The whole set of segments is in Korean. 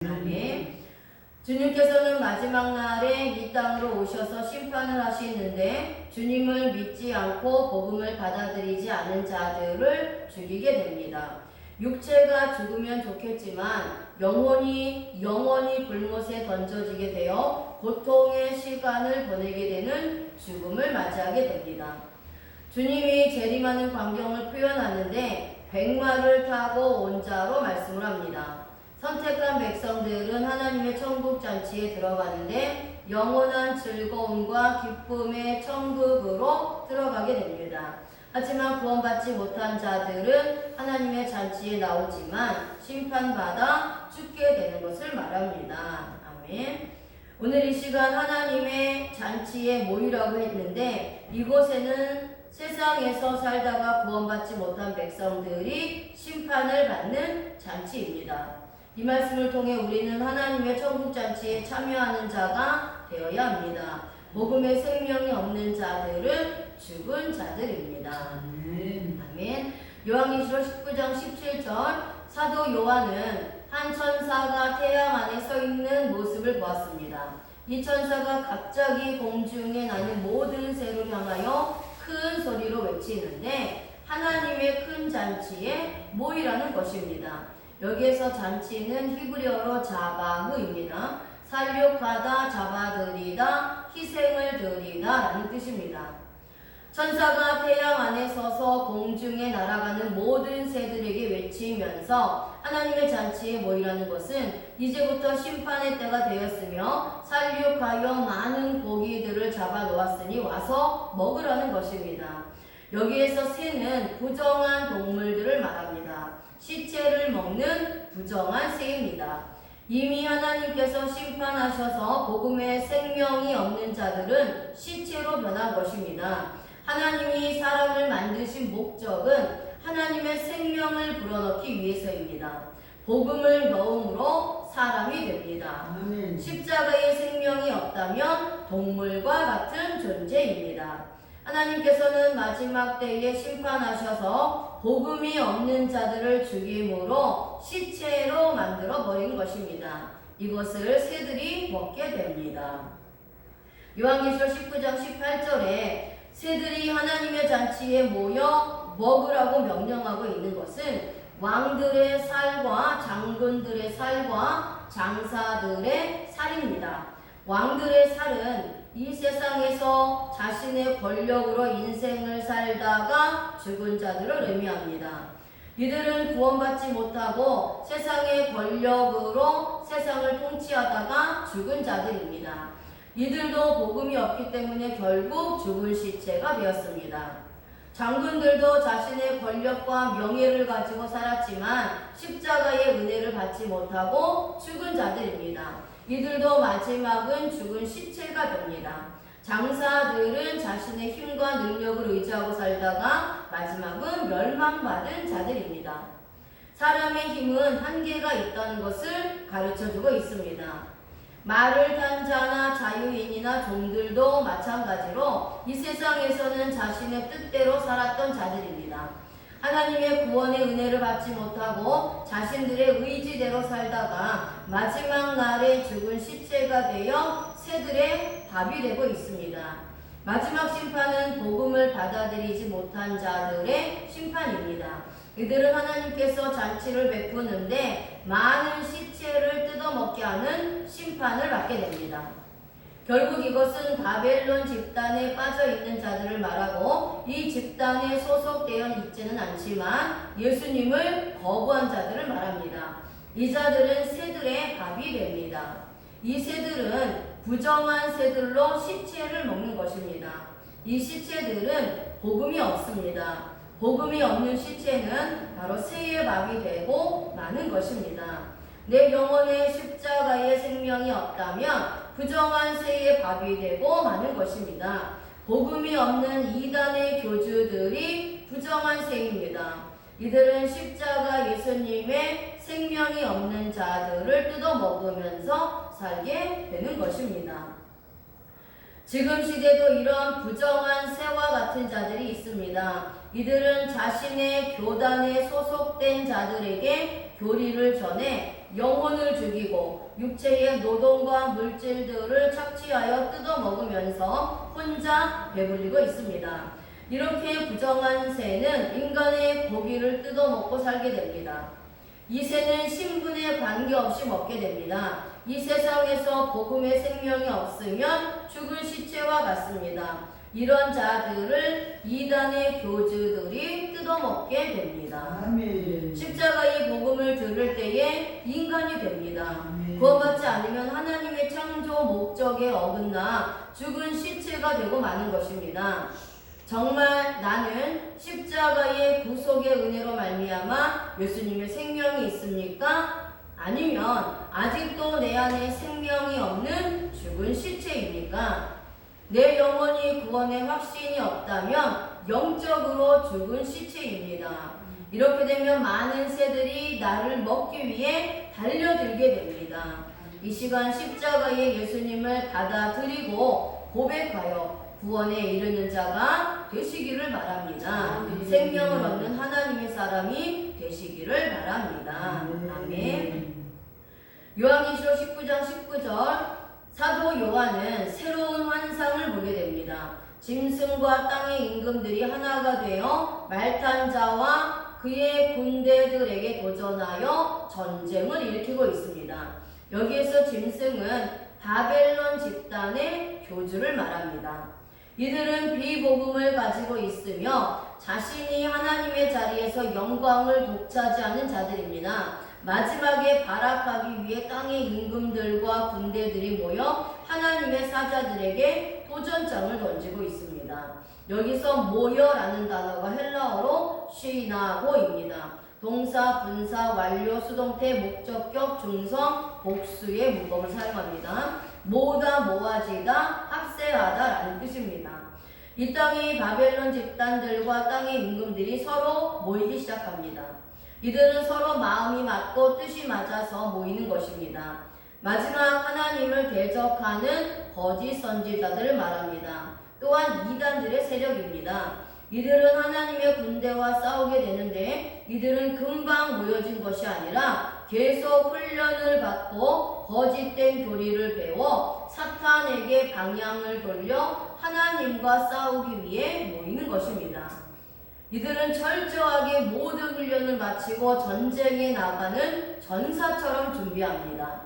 아멘. 주님께서는 마지막 날에 이 땅으로 오셔서 심판을 하시는데 주님을 믿지 않고 복음을 받아들이지 않은 자들을 죽이게 됩니다. 육체가 죽으면 좋겠지만 영혼이 불못에 던져지게 되어 고통의 시간을 보내게 되는 죽음을 맞이하게 됩니다. 주님이 재림하는 광경을 표현하는데 백마를 타고 온 자로 말씀을 합니다. 선택한 백성들은 하나님의 천국 잔치에 들어가는데 영원한 즐거움과 기쁨의 천국으로 들어가게 됩니다. 하지만 구원받지 못한 자들은 하나님의 잔치에 나오지만 심판받아 죽게 되는 것을 말합니다. 아멘. 오늘 이 시간 하나님의 잔치에 모이라고 했는데 이곳에는 세상에서 살다가 구원받지 못한 백성들이 심판을 받는 잔치입니다. 이 말씀을 통해 우리는 하나님의 천국잔치에 참여하는 자가 되어야 합니다. 복음의 생명이 없는 자들은 죽은 자들입니다. 아멘. 요한계시록 19장 17절 사도 요한은 한 천사가 태양 안에 서 있는 모습을 보았습니다. 이 천사가 갑자기 공중에 나는 모든 새를 향하여 큰 소리로 외치는데 하나님의 큰 잔치에 모이라는 것입니다. 여기에서 잔치는 히브리어로 자바흐입니다. 살육하다, 잡아들이다, 희생을 드리다 라는 뜻입니다. 천사가 태양 안에 서서 공중에 날아가는 모든 새들에게 외치면서 하나님의 잔치에 모이라는 것은 이제부터 심판의 때가 되었으며 살육하여 많은 고기들을 잡아 놓았으니 와서 먹으라는 것입니다. 여기에서 새는 부정한 동물들을 말합니다. 시체를 먹는 부정한 새입니다. 이미 하나님께서 심판하셔서 복음의 생명이 없는 자들은 시체로 변한 것입니다. 하나님이 사람을 만드신 목적은 하나님의 생명을 불어넣기 위해서입니다. 복음을 넣음으로 사람이 됩니다. 아멘. 십자가의 생명이 없다면 동물과 같은 존재입니다. 하나님께서는 마지막 때에 심판하셔서 복음이 없는 자들을 죽임으로 시체로 만들어 버린 것입니다. 이것을 새들이 먹게 됩니다. 요한계시록 19장 18절에 새들이 하나님의 잔치에 모여 먹으라고 명령하고 있는 것은 왕들의 살과 장군들의 살과 장사들의 살입니다. 왕들의 살은 이 세상에서 자신의 권력으로 인생을 살다가 죽은 자들을 의미합니다. 이들은 구원받지 못하고 세상의 권력으로 세상을 통치하다가 죽은 자들입니다. 이들도 복음이 없기 때문에 결국 죽은 시체가 되었습니다. 장군들도 자신의 권력과 명예를 가지고 살았지만 십자가의 은혜를 받지 못하고 죽은 자들입니다. 이들도 마지막은 죽은 시체가 됩니다. 장사들은 자신의 힘과 능력을 의지하고 살다가 마지막은 멸망받은 자들입니다. 사람의 힘은 한계가 있다는 것을 가르쳐주고 있습니다. 말을 탄 자나 자유인이나 종들도 마찬가지로 이 세상에서는 자신의 뜻대로 살았던 자들입니다. 하나님의 구원의 은혜를 받지 못하고 자신들의 의지대로 살다가 마지막 날에 죽은 시체가 되어 새들의 밥이 되고 있습니다. 마지막 심판은 복음을 받아들이지 못한 자들의 심판입니다. 이들은 하나님께서 잔치를 베푸는데 많은 시체를 뜯어먹게 하는 심판을 받게 됩니다. 결국 이것은 바벨론 집단에 빠져있는 자들을 말하고 이 집단에 소속되어 있지는 않지만 예수님을 거부한 자들을 말합니다. 이 자들은 새들의 밥이 됩니다. 이 새들은 부정한 새들로 시체를 먹는 것입니다. 이 시체들은 복음이 없습니다. 복음이 없는 시체는 바로 새의 밥이 되고 마는 것입니다. 내 영혼에 십자가의 생명이 없다면 부정한 새의 밥이 되고 마는 것입니다. 복음이 없는 이단의 교주들이 부정한 새입니다. 이들은 십자가 예수님의 생명이 없는 자들을 뜯어먹으면서 살게 되는 것입니다. 지금 시대도 이런 부정한 새와 같은 자들이 있습니다. 이들은 자신의 교단에 소속된 자들에게 교리를 전해 영혼을 죽이고 육체의 노동과 물질들을 착취하여 뜯어먹으면서 혼자 배불리고 있습니다. 이렇게 부정한 새는 인간의 고기를 뜯어먹고 살게 됩니다. 이 새는 신분에 관계없이 먹게 됩니다. 이 세상에서 복음의 생명이 없으면 죽은 시체와 같습니다. 이런 자들을 이단의 교주들이 뜯어먹게 됩니다. 아멘. 십자가의 복음을 들을 때에 인간이 됩니다. 아멘. 구원받지 않으면 하나님의 창조 목적에 어긋나 죽은 시체가 되고 마는 것입니다. 정말 나는 십자가의 구속의 은혜로 말미암아 예수님의 생명이 있습니까? 아니면 아직도 내 안에 생명이 없는 죽은 시체입니까? 내 영혼이 구원의 확신이 없다면 영적으로 죽은 시체입니다. 이렇게 되면 많은 새들이 나를 먹기 위해 달려들게 됩니다. 이 시간 십자가의 예수님을 받아들이고 고백하여 구원에 이르는 자가 되시기를 바랍니다. 생명을 얻는 하나님의 사람이 되시기를 바랍니다. 아멘. 요한계시록 19장 19절 사도 요한은 새로운 환상을 보게 됩니다. 짐승과 땅의 임금들이 하나가 되어 말탄 자와 그의 군대들에게 도전하여 전쟁을 일으키고 있습니다. 여기에서 짐승은 바벨론 집단의 교주를 말합니다. 이들은 비복음을 가지고 있으며 자신이 하나님의 자리에서 영광을 독차지하는 자들입니다. 마지막에 발악하기 위해 땅의 임금들과 군대들이 모여 하나님의 사자들에게 도전장을 던지고 있습니다. 여기서 모여라는 단어가 헬라어로 쉬나고입니다. 동사, 분사, 완료, 수동태, 목적격, 중성, 복수의 문법을 사용합니다. 모으다, 모아지다, 합세하다라는 뜻입니다. 이 땅의 바벨론 집단들과 땅의 임금들이 서로 모이기 시작합니다. 이들은 서로 마음이 맞고 뜻이 맞아서 모이는 것입니다. 마지막 하나님을 대적하는 거짓 선지자들을 말합니다. 또한 이단들의 세력입니다. 이들은 하나님의 군대와 싸우게 되는데 이들은 금방 모여진 것이 아니라 계속 훈련을 받고 거짓된 교리를 배워 사탄에게 방향을 돌려 하나님과 싸우기 위해 모이는 것입니다. 이들은 철저하게 모든 훈련을 마치고 전쟁에 나가는 전사처럼 준비합니다.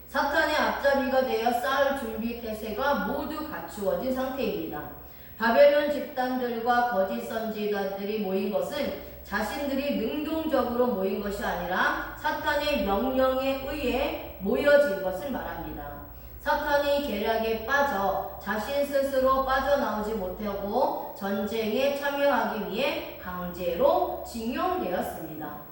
사탄의 앞잡이가 되어 싸울 준비 태세가 모두 갖추어진 상태입니다. 바벨론 집단들과 거짓 선지자들이 모인 것은 자신들이 능동적으로 모인 것이 아니라 사탄의 명령에 의해 모여진 것을 말합니다. 사탄이 계략에 빠져 자신 스스로 빠져나오지 못하고 전쟁에 참여하기 위해 강제로 징용되었습니다.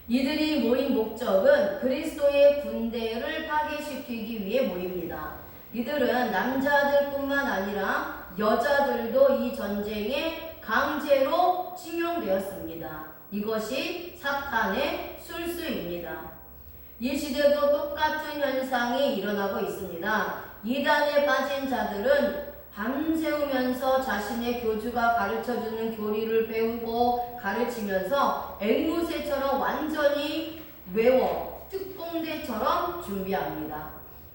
이들이 모인 목적은 그리스도의 군대를 파괴시키기 위해 모입니다. 이들은 남자들뿐만 아니라 여자들도 이 전쟁에 강제로 징용되었습니다. 이것이 사탄의 술수입니다. 이 시대도 똑같은 현상이 일어나고 있습니다. 이단에 빠진 자들은 밤새우면서 자신의 교주가 가르쳐주는 교리를 배우고 가르치면서 앵무새처럼 완전히 외워 특공대처럼 준비합니다.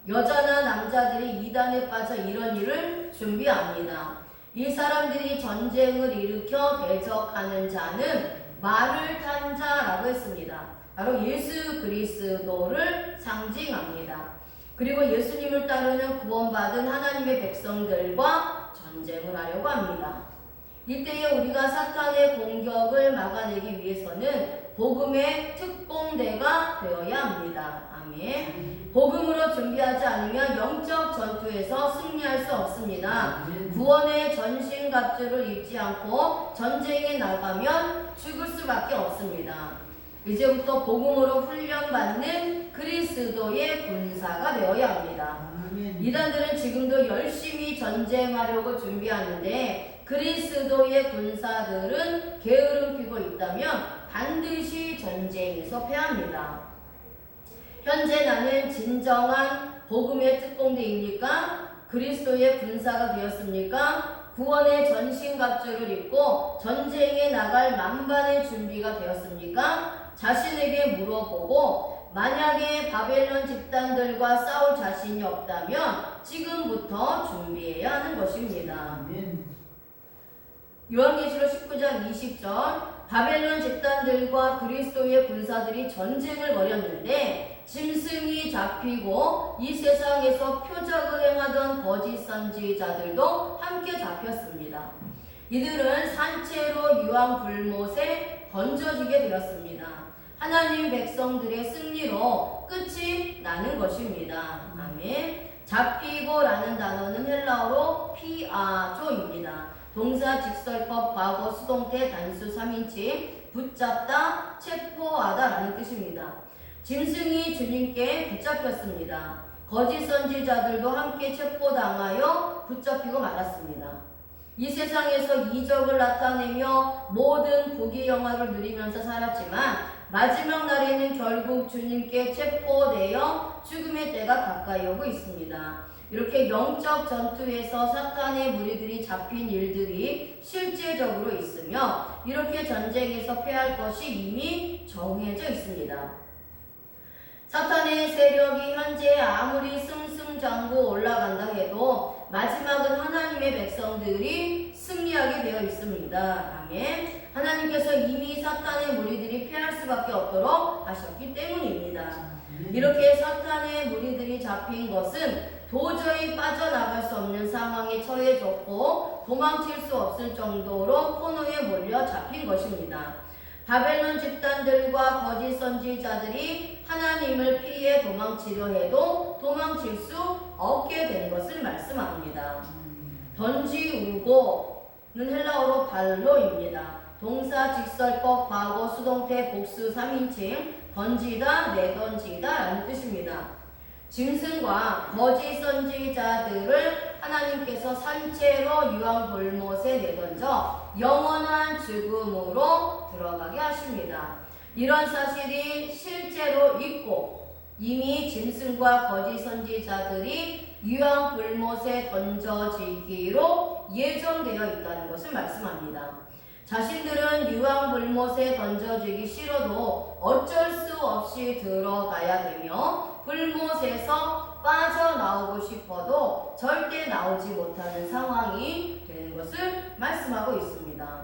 여자나 남자들이 이단에 빠져 이런 일을 준비합니다. 이 사람들이 전쟁을 일으켜 대적하는 자는 말을 탄 자라고 했습니다. 바로 예수 그리스도를 상징합니다. 그리고 예수님을 따르는 구원받은 하나님의 백성들과 전쟁을 하려고 합니다. 이때에 우리가 사탄의 공격을 막아내기 위해서는 복음의 특공대가 되어야 합니다. 아멘. 복음으로 준비하지 않으면 영적 전투에서 승리할 수 없습니다. 구원의 전신갑주를 입지 않고 전쟁에 나가면 죽을 수밖에 없습니다. 이제부터 복음으로 훈련받는 그리스도의 군사가 되어야 합니다. 이단들은 지금도 열심히 전쟁하려고 준비하는데 그리스도의 군사들은 게으름 피고 있다면 반드시 전쟁에서 패합니다. 현재 나는 진정한 복음의 특공대입니까? 그리스도의 군사가 되었습니까? 구원의 전신갑주를 입고 전쟁에 나갈 만반의 준비가 되었습니까? 자신에게 물어보고 만약에 바벨론 집단들과 싸울 자신이 없다면 지금부터 준비해야 하는 것입니다. 요한계시록 19장 20절 바벨론 집단들과 그리스도의 군사들이 전쟁을 벌였는데 짐승이 잡히고 이 세상에서 표적을 행하던 거짓 선지자들도 함께 잡혔습니다. 이들은 산채로 유황 불못에 던져지게 되었습니다. 하나님 백성들의 승리로 끝이 나는 것입니다. 아멘. 잡히고라는 단어는 헬라어로 피아조입니다. 동사 직설법 과거 수동태 단수 3인칭 붙잡다 체포하다라는 뜻입니다. 짐승이 주님께 붙잡혔습니다. 거짓 선지자들도 함께 체포당하여 붙잡히고 말았습니다. 이 세상에서 이적을 나타내며 모든 부귀 영화를 누리면서 살았지만 마지막 날에는 결국 주님께 체포되어 죽음의 때가 가까이 오고 있습니다. 이렇게 영적 전투에서 사탄의 무리들이 잡힌 일들이 실제적으로 있으며 이렇게 전쟁에서 패할 것이 이미 정해져 있습니다. 사탄의 세력이 현재 아무리 승승장구 올라간다 해도 마지막은 하나님의 백성들이 승리하게 되어 있습니다. 아멘. 하나님께서 이미 사탄의 무리들이 패할 수밖에 없도록 하셨기 때문입니다. 이렇게 사탄의 무리들이 잡힌 것은 도저히 빠져나갈 수 없는 상황에 처해졌고 도망칠 수 없을 정도로 코너에 몰려 잡힌 것입니다. 바벨론 집단들과 거짓 선지자들이 하나님을 피해 도망치려 해도 도망칠 수 없게 된 것을 말씀합니다. 던지우고는 헬라어로 발로입니다. 동사 직설법 과거 수동태 복수 3인칭 던지다 내던지다 라는 뜻입니다. 짐승과 거짓 선지자들을 하나님께서 산채로 유황 불못에 내던져 영원한 죽음으로 들어가게 하십니다. 이런 사실이 실제로 있고 이미 짐승과 거짓 선지자들이 유황 불못에 던져지기로 예정되어 있다는 것을 말씀합니다. 자신들은 유황 불못에 던져지기 싫어도 어쩔 수 없이 들어가야 되며 불못에서 빠져나오고 싶어도 절대 나오지 못하는 상황이 되는 것을 말씀하고 있습니다.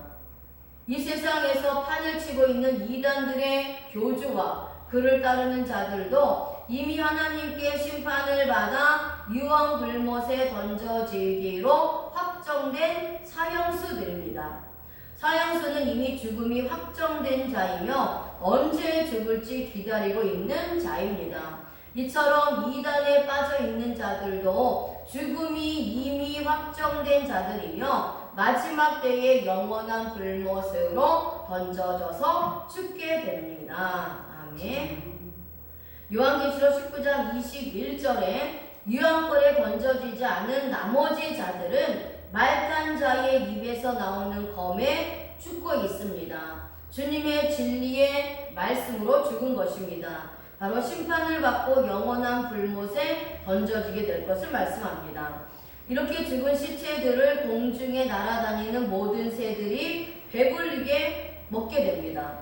이 세상에서 판을 치고 있는 이단들의 교주와 그를 따르는 자들도 이미 하나님께 심판을 받아 유황 불못에 던져지기로 확정된 사형수들입니다. 사형수는 이미 죽음이 확정된 자이며 언제 죽을지 기다리고 있는 자입니다. 이처럼 이단에 빠져 있는 자들도 죽음이 이미 확정된 자들이며 마지막 때에 영원한 불못으로 던져져서 죽게 됩니다. 아멘. 요한계시록 19장 21절에 유황불에 던져지지 않은 나머지 자들은 말탄 자의 입에서 나오는 검에 죽고 있습니다. 주님의 진리의 말씀으로 죽은 것입니다. 바로 심판을 받고 영원한 불못에 던져지게 될 것을 말씀합니다. 이렇게 죽은 시체들을 공중에 날아다니는 모든 새들이 배불리게 먹게 됩니다.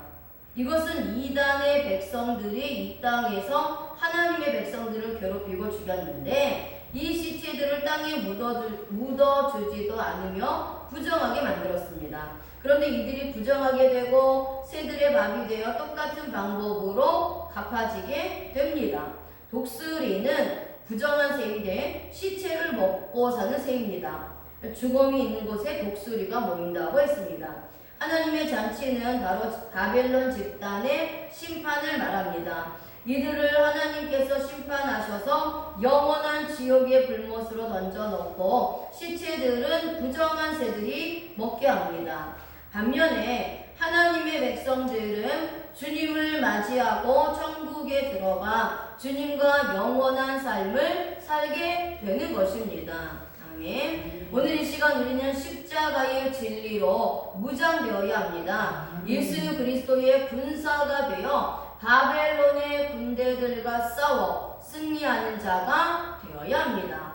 이것은 이단의 백성들이 이 땅에서 하나님의 백성들을 괴롭히고 죽였는데 이 시체들을 땅에 묻어주지도 않으며 부정하게 만들었습니다. 그런데 이들이 부정하게 되고 새들의 밥이 되어 똑같은 방법으로 갚아지게 됩니다. 독수리는 부정한 새인데 시체를 먹고 사는 새입니다. 죽음이 있는 곳에 독수리가 모인다고 했습니다. 하나님의 잔치는 바로 바벨론 집단의 심판을 말합니다. 이들을 하나님께서 심판하셔서 영원한 지옥의 불못으로 던져놓고 시체들은 부정한 새들이 먹게 합니다. 반면에 하나님의 백성들은 주님을 맞이하고 천국에 들어가 주님과 영원한 삶을 살게 되는 것입니다. 아멘. 오늘 이 시간 우리는 십자가의 진리로 무장되어야 합니다. 예수 그리스도의 군사가 되어 바벨론의 군대들과 싸워 승리하는 자가 되어야 합니다.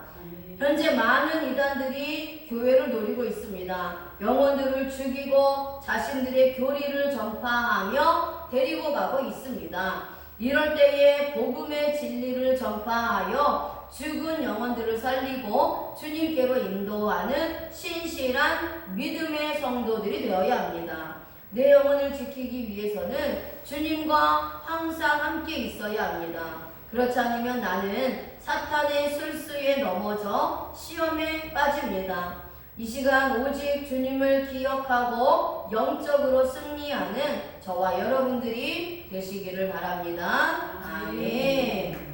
현재 많은 이단들이 교회를 노리고 있습니다. 영혼들을 죽이고 자신들의 교리를 전파하며 데리고 가고 있습니다. 이럴 때에 복음의 진리를 전파하여 죽은 영혼들을 살리고 주님께로 인도하는 신실한 믿음의 성도들이 되어야 합니다. 내 영혼을 지키기 위해서는 주님과 항상 함께 있어야 합니다. 그렇지 않으면 나는 사탄의 술수에 넘어져 시험에 빠집니다. 이 시간 오직 주님을 기억하고 영적으로 승리하는 저와 여러분들이 되시기를 바랍니다. 아멘.